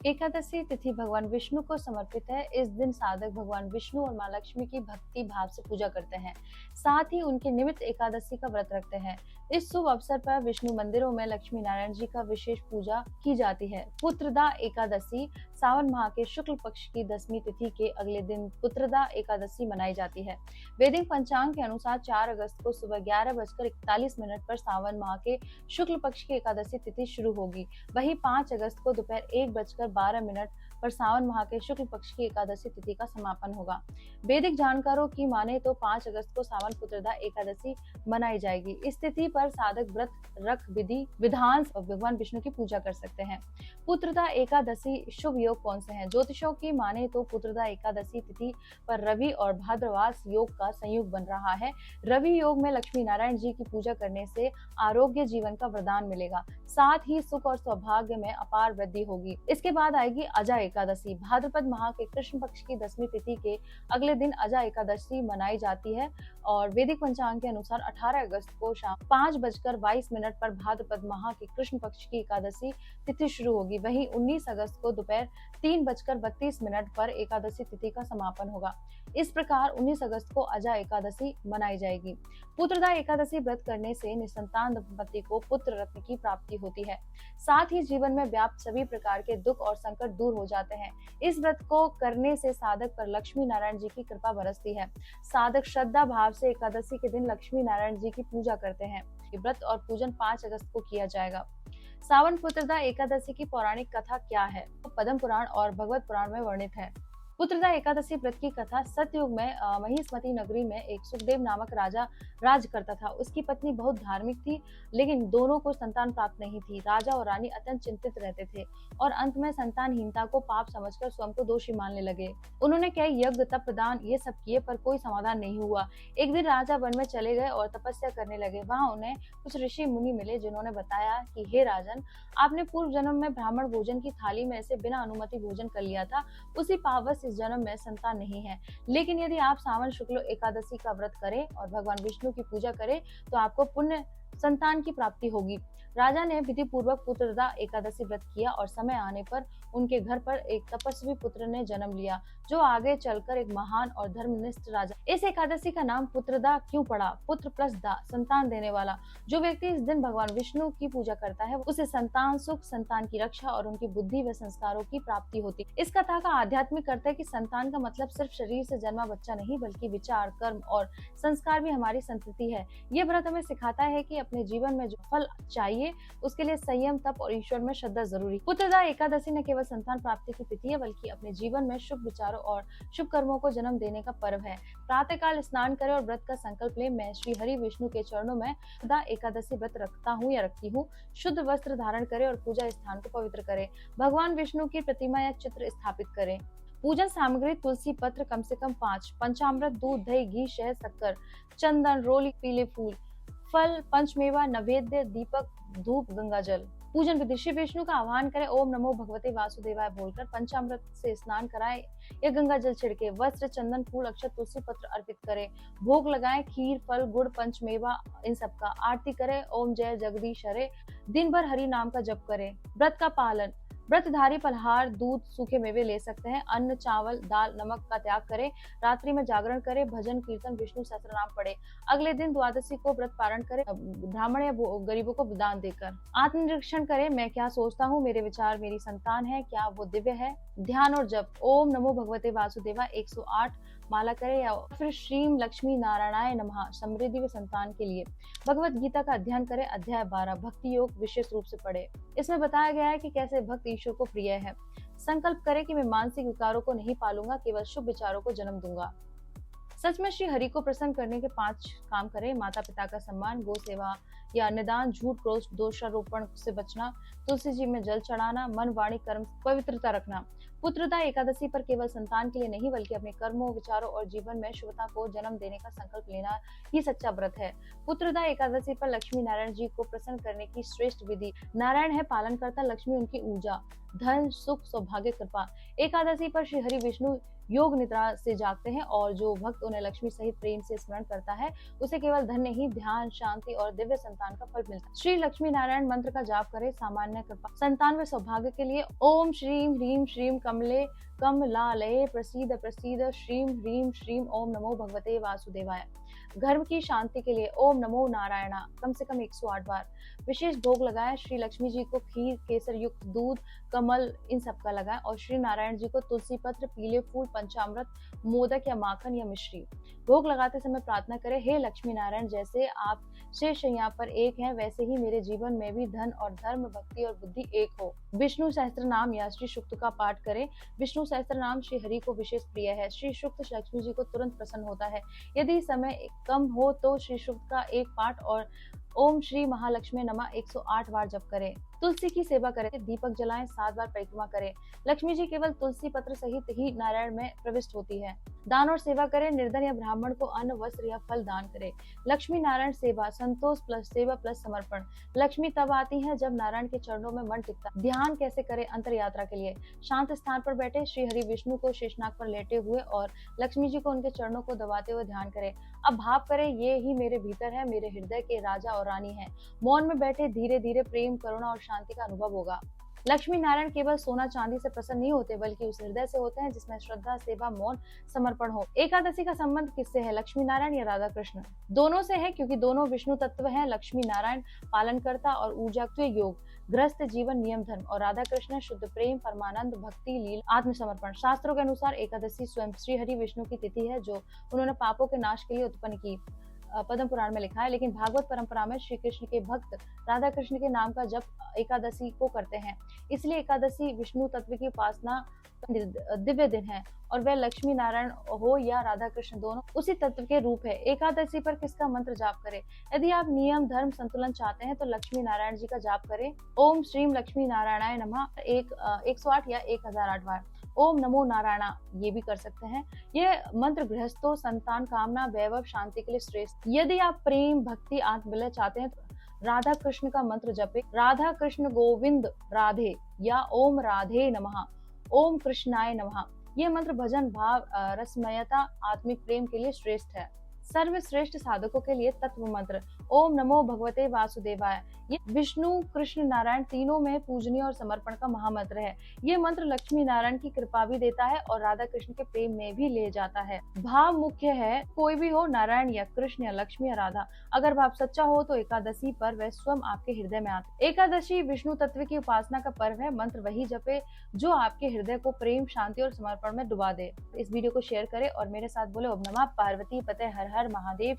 एकादशी तिथि भगवान विष्णु को समर्पित है। इस दिन साधक भगवान विष्णु और माँ लक्ष्मी की भक्ति भाव से पूजा करते हैं। साथ ही उनके निमित्त एकादशी का व्रत रखते हैं। इस शुभ अवसर पर विष्णु मंदिरों में लक्ष्मी नारायण जी का विशेष पूजा की जाती है। पुत्रदा एकादशी सावन माह के शुक्ल पक्ष की 10वीं तिथि के अगले दिन पुत्रदा एकादशी मनाई जाती है। वैदिक पंचांग के अनुसार 4 अगस्त को सुबह 11:41 पर सावन माह के शुक्ल पक्ष की एकादशी तिथि शुरू होगी। वहीं 5 अगस्त को दोपहर 1:12 पर सावन माह के शुक्ल पक्ष की एकादशी तिथि का समापन होगा। वैदिक जानकारों की माने तो 5 अगस्त को सावन पुत्रदा एकादशी मनाई जाएगी। इस तिथि पर साधक व्रत रख विधि विधान और भगवान विष्णु की पूजा कर सकते हैं। पुत्रदा एकादशी शुभ योग कौन से हैं? ज्योतिषों की माने तो पुत्रदा एकादशी तिथि पर रवि और भाद्रवास योग का संयोग बन रहा है। रवि योग में लक्ष्मी नारायण जी की पूजा करने से आरोग्य जीवन का वरदान मिलेगा। साथ ही सुख और सौभाग्य में अपार वृद्धि होगी। इसके बाद आएगी अजा एकादशी। भाद्रपद माह के कृष्ण पक्ष की 10वीं तिथि के अगले दिन अजा एकादशी मनाई जाती है और वैदिक पंचांग के अनुसार 18 अगस्त को शाम 5:22 पर भाद्रपद माह के कृष्ण पक्ष की एकादशी तिथि शुरू होगी। वहीं 19 अगस्त को दोपहर 3:32 पर एकादशी तिथि का समापन होगा। इस प्रकार 19 अगस्त को अजा एकादशी मनाई जाएगी। पुत्रदा एकादशी व्रत करने से निसंतान दंपति को पुत्र रत्न की प्राप्ति होती है। साथ ही जीवन में व्याप्त सभी प्रकार के दुख और संकट दूर हो जाते हैं। इस व्रत को करने से साधक पर लक्ष्मी नारायण जी की कृपा बरसती है। साधक श्रद्धा भाव से एकादशी के दिन लक्ष्मी नारायण जी की पूजा करते हैं। व्रत और पूजन 5 अगस्त को किया जाएगा। सावन पुत्रदा एकादशी की पौराणिक कथा क्या है? तो पद्म पुराण और भगवत पुराण में वर्णित है। पुत्रदा एकादशी व्रत की कथा सतयुग में महिष्मती नगरी में एक सुखदेव नामक राजा राज करता था। उसकी पत्नी बहुत धार्मिक थी, लेकिन दोनों को संतान प्राप्त नहीं थी। राजा और रानी अत्यंत चिंतित रहते थे और अंत में संतानहीनता को पाप समझकर स्वयं को दोषी मानने लगे। उन्होंने कई यज्ञ तप दान ये सब किए पर कोई समाधान नहीं हुआ। एक दिन राजा वन में चले गए और तपस्या करने लगे। वहां उन्हें कुछ ऋषि मुनि मिले जिन्होंने बताया कि हे राजन, आपने पूर्व जन्म में ब्राह्मण भोजन की थाली में से बिना अनुमति भोजन कर लिया था। उसी पावश इस जन्म में संतान नहीं है, लेकिन यदि आप सावन शुक्ल एकादशी का व्रत करें और भगवान विष्णु की पूजा करें तो आपको पुण्य संतान की प्राप्ति होगी। राजा ने विधि पूर्वक पुत्रदा एकादशी व्रत किया और समय आने पर उनके घर पर एक तपस्वी पुत्र ने जन्म लिया, जो आगे चलकर एक महान और धर्मनिष्ठ राजा। इस एकादशी का नाम पुत्रदा क्यों पड़ा? पुत्र प्लस दा, संतान देने वाला। जो व्यक्ति इस दिन भगवान विष्णु की पूजा करता है उसे संतान सुख, संतान की रक्षा और उनकी बुद्धि व संस्कारों की प्राप्ति होती है। इस कथा का आध्यात्मिक अर्थ है कि संतान का मतलब सिर्फ शरीर से जन्मा बच्चा नहीं, बल्कि विचार, कर्म और संस्कार भी हमारी संतति है। ये व्रत हमें सिखाता है कि अपने जीवन में जो फल चाहिए उसके लिए संयम, तप और ईश्वर में श्रद्धा जरूरी। पुत्रदा एकादशी न केवल संतान प्राप्ति की तिथि है, बल्कि अपने जीवन में शुभ विचारों और शुभ कर्मों को जन्म देने का पर्व है। प्रातःकाल स्नान करें और व्रत का संकल्प लें। मैं श्री हरि विष्णु के चरणों में पुत्रदा एकादशी व्रत रखता हूँ या रखती हूँ। शुद्ध वस्त्र धारण करें और पूजा स्थान को पवित्र करें। भगवान विष्णु की प्रतिमा या चित्र स्थापित करें। पूजन सामग्री तुलसी पत्र कम से कम 5, पंचामृत, दूध, दही, घी, शहद, शक्कर, चंदन, रोली, पीले फूल, फल, पंचमेवा, नैवेद्य, दीपक, धूप, गंगा जल। पूजन विधि: श्री विष्णु का आह्वान करें, ओम नमो भगवते वासुदेवाय बोलकर पंचामृत से स्नान कराएं या गंगा जल छिड़के। वस्त्र, चंदन, फूल, अक्षत, तुलसी पत्र अर्पित करें। भोग लगाएं, खीर, फल, गुड़, पंचमेवा इन सबका। आरती करें, ओम जय जगदीश हरे। दिन भर हरि नाम का जप करें। व्रत का पालन: व्रतधारी फलहार, दूध, सूखे मेवे ले सकते हैं। अन्न, चावल, दाल, नमक का त्याग करें। रात्रि में जागरण करें, भजन कीर्तन, विष्णु सहस्त्रनाम पढ़े। अगले दिन द्वादशी को व्रत पारण करें, ब्राह्मण या गरीबों को दान देकर। आत्मनिरीक्षण करें, मैं क्या सोचता हूँ, मेरे विचार मेरी संतान है, क्या वो दिव्य है? ध्यान और जप: ओम नमो भगवते वासुदेवाय 108 माला करें या फिर श्रीम लक्ष्मी नारायणाय नमः समृद्धि व संतान के लिए। भगवत गीता का अध्ययन करें, अध्याय 12 भक्ति योग विशेष रूप से पढ़े। इसमें बताया गया है कि कैसे भक्त ईश्वर को प्रिय है। संकल्प करें कि मैं मानसिक विकारों को नहीं पालूंगा, केवल शुभ विचारों को जन्म दूंगा। सच में श्री हरि को प्रसन्न करने के 5 काम करें: माता पिता का सम्मान, गो सेवा या अन्नदान, झूठ, क्रोध, दोषारोपण से बचना, तुलसी जी में जल चढ़ाना, मन, वाणी, कर्म पवित्रता रखना। पुत्रदा एकादशी पर केवल संतान के लिए नहीं, बल्कि अपने कर्मों, विचारों और जीवन में शुभता को जन्म देने का संकल्प लेना ही सच्चा व्रत है। पुत्रदा एकादशी पर लक्ष्मी नारायण जी को प्रसन्न करने की श्रेष्ठ विधि: नारायण है पालनकर्ता, लक्ष्मी उनकी ऊर्जा, धन, सुख, सौभाग्य, कृपा। एकादशी पर श्री हरि विष्णु योग निद्रा से जागते हैं और जो भक्त उन्हें लक्ष्मी सहित प्रेम से स्मरण करता है उसे केवल धन नहीं, ध्यान, शांति और दिव्य संतान संतान का फल मिलता है। श्री लक्ष्मी नारायण मंत्र का जाप करें सामान्य कृपा संतान व सौभाग्य के लिए। ओम श्रीम ह्रीम श्रीम कमले कमलालये प्रसीद प्रसीद श्रीम ह्रीम श्रीम ओम नमो भगवते वासुदेवाय। घर की शांति के लिए ओम नमो नारायणा कम से कम 108 बार। विशेष भोग लगाएं, श्री लक्ष्मी जी को खीर, केसर युक्त दूध, कमल इन सब का लगाएं और श्री नारायण जी को तुलसी पत्र, पीले फूल, पंचामृत, मोदक या माखन या मिश्री। भोग लगाते समय प्रार्थना करें, हे लक्ष्मी नारायण, जैसे आप शेष यहाँ पर एक हैं, वैसे ही मेरे जीवन में भी धन और धर्म, भक्ति और बुद्धि एक हो। विष्णु सहस्त्र नाम या श्री सूक्त का पाठ करें। विष्णु सहस्त्र नाम श्री हरि को विशेष प्रिय है। श्री सूक्त लक्ष्मी जी को तुरंत प्रसन्न होता है। यदि समय कम हो तो श्री सूक्त का एक पाठ और ओम श्री महालक्ष्मी नमः 108 बार जप करें। तुलसी की सेवा करें, दीपक जलाएं, 7 बार परिक्रमा करें। लक्ष्मी जी केवल तुलसी पत्र सहित ही नारायण में प्रविष्ट होती है। दान और सेवा करें, निर्धन या ब्राह्मण को अन्न, वस्त्र या फल दान करें। लक्ष्मी नारायण सेवा, संतोष प्लस सेवा प्लस समर्पण। लक्ष्मी तब आती है जब नारायण के चरणों में मन टिकता है। ध्यान कैसे करें? अंतर यात्रा के लिए शांत स्थान पर बैठे श्री हरि विष्णु को शेषनाग पर लेटे हुए और लक्ष्मी जी को उनके चरणों को दबाते हुए ध्यान करें। अब भाव करें, ये ही मेरे भीतर है, मेरे हृदय के राजा और रानी है। मौन में बैठे धीरे धीरे प्रेम, करुणा और शांति का अनुभव होगा। लक्ष्मी नारायण केवल सोना चांदी से प्रसन्न नहीं होते, बल्कि उस हृदय से होते हैं जिसमें श्रद्धा, सेवा, मौन, समर्पण हो। एकादशी का संबंध किससे है? लक्ष्मी नारायण या राधा कृष्ण? दोनों से है, क्योंकि दोनों विष्णु तत्व हैं। लक्ष्मी नारायण पालनकर्ता और ऊर्जात्व योग, गृहस्थ जीवन, नियम धर्म, और राधा कृष्ण शुद्ध प्रेम, परमानंद, भक्ति, लीला, आत्मसमर्पण। शास्त्रों के अनुसार एकादशी स्वयं श्री हरि विष्णु की तिथि है, जो उन्होंने पापों के नाश के लिए उत्पन्न की। पद्म पुराण में लिखा है। लेकिन भागवत परंपरा में श्री कृष्ण के भक्त राधा कृष्ण के नाम का जप एकादशी को करते हैं। इसलिए एकादशी विष्णु तत्व की उपासना दिव्य दिन है और वह लक्ष्मी नारायण हो या राधा कृष्ण, दोनों उसी तत्व के रूप है। एकादशी पर किसका मंत्र जाप करें? यदि आप नियम धर्म संतुलन चाहते हैं तो लक्ष्मी नारायण जी का जाप करें। ओम श्रीम लक्ष्मी नारायणाय नमः 108 या 1008 बार। ओम नमो नारायणा ये भी कर सकते हैं। ये मंत्र गृहस्थों, संतान कामना, वैभव, शांति के लिए श्रेष्ठ। यदि आप प्रेम, भक्ति, आत्मविलय चाहते हैं तो राधा कृष्ण का मंत्र जपे। राधा कृष्ण गोविंद राधे या ओम राधे नमः, ओम कृष्णाय नमः। ये मंत्र भजन भाव, रसमयता, आत्मिक प्रेम के लिए श्रेष्ठ है। सर्वश्रेष्ठ साधकों के लिए तत्व मंत्र ओम नमो भगवते वासुदेवाय। ये विष्णु, कृष्ण, नारायण तीनों में पूजनीय और समर्पण का महामंत्र है। ये मंत्र लक्ष्मी नारायण की कृपा भी देता है और राधा कृष्ण के प्रेम में भी ले जाता है। भाव मुख्य है, कोई भी हो, नारायण या कृष्ण या लक्ष्मी या राधा। अगर भाव सच्चा हो तो एकादशी पर वह स्वयं आपके हृदय में आते। एकादशी विष्णु तत्व की उपासना का पर्व है। मंत्र वही जपे जो आपके हृदय को प्रेम, शांति और समर्पण में डुबा दे। इस वीडियो को शेयर करें और मेरे साथ बोले ओम नमः पार्वती पते हर हर महादेव।